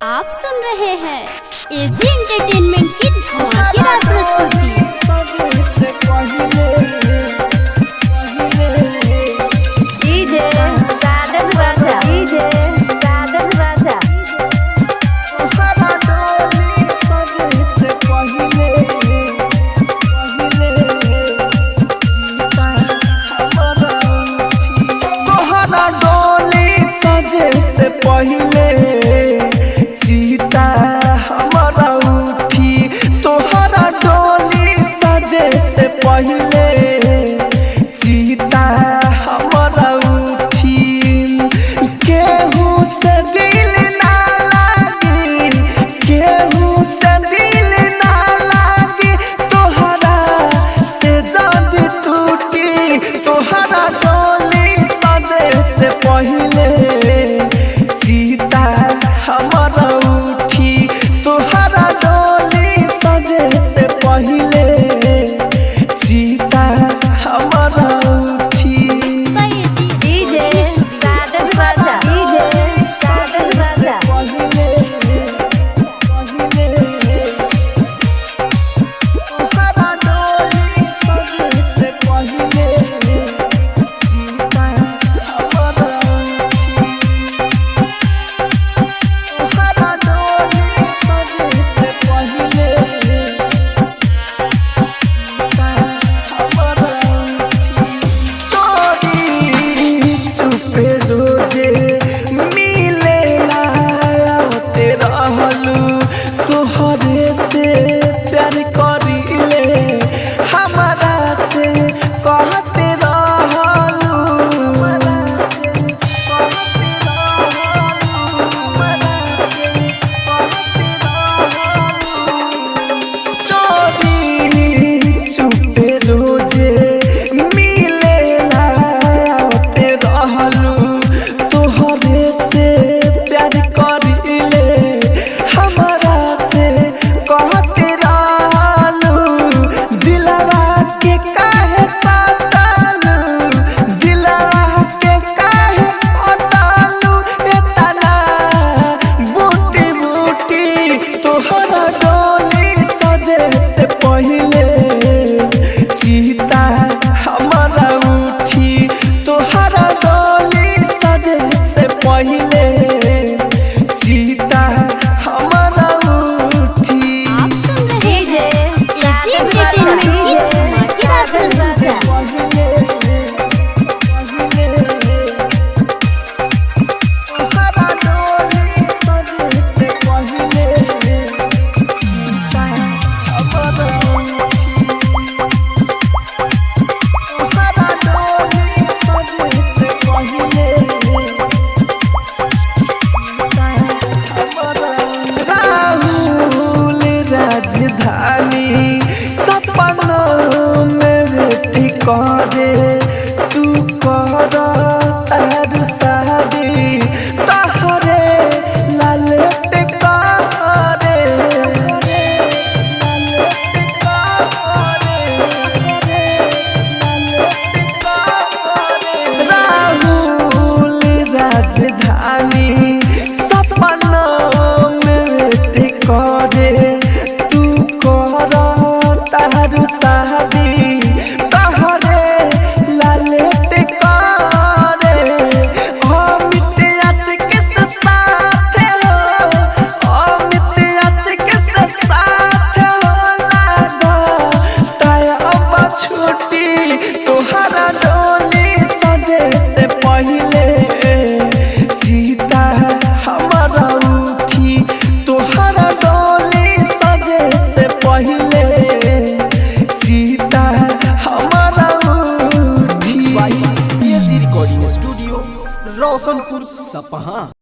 आप सुन रहे हैं एजी एंटरटेनमेंट की धमाकेदार प्रस्तुति। डीजे साजन राजा, डीजे साजन राजा। तोहरा डोली सजे से पहिले सीता हमारा उठी, तोहरा डोली सजे से पहिले सीता हमारा उठी। केहू से दिल ना लागी, केहू से दिल ना लागी, तोहरा से जदी टूटी। तोहरा डोली सजे से पहिले सीता हमारा उठी, तोहरा डोली सजे से पहिले सीता हमारा उठी। डीजे साजन राजा, डीजे साजन राजा। तोहरा डोली सजे से पहिले सीता हमारा उठी, तोहरा डोली सजे से पहिले सीता हमारा उठी। चोरी चुपे रोजे मिलेला आवते रहलू, तोहरे से प्यार करीले हमारा से कहते रहलू, हमारा से कहते रहलू, हमारा से कहते रहलू। चोरी चुपे रोजे मिलेला आवते रहलू, तोहरे से प्यार करीले हमारा से कहते रहलू। दिलवा के काहे तातालू, दिलवा के काहे कटालू, एतना बूटी बूटी। तोहरा डोली सजे से पहिले सीता हमारा उठी, तोहरा डोली सजे से पहिले सीता हमारा उठी। आप सुन रहे डीजे हैं एजी साजन एंटरटेनमेंट की राजा, धमाकेदार प्रस्तुति। तोहरा डोली सजे से पहिले सीता हमारा उठी, तोहरा डोली सजे से पहिले सीता हमारा उठी। राहुल राजधानी सपनों में रेती करे, तू कर तारू शादी तहरे लालेट करे, लालेट करे, लालेट करे। राहुल राजधानी सपनों में रेती करे, तू कर तारू शादी तहरे लालेट करे। अमित आशिक से साथ हो, अमित आशिक से साथ हो लागो ताया अब छुट्टी। तोहरा डोली सजे से पहिले सीता हमारा उठी, तोहरा डोली सजे से पहिले सीता हमारा उठी। एजी रिकॉर्डिंग स्टूडियो रोशनपुर सपहा।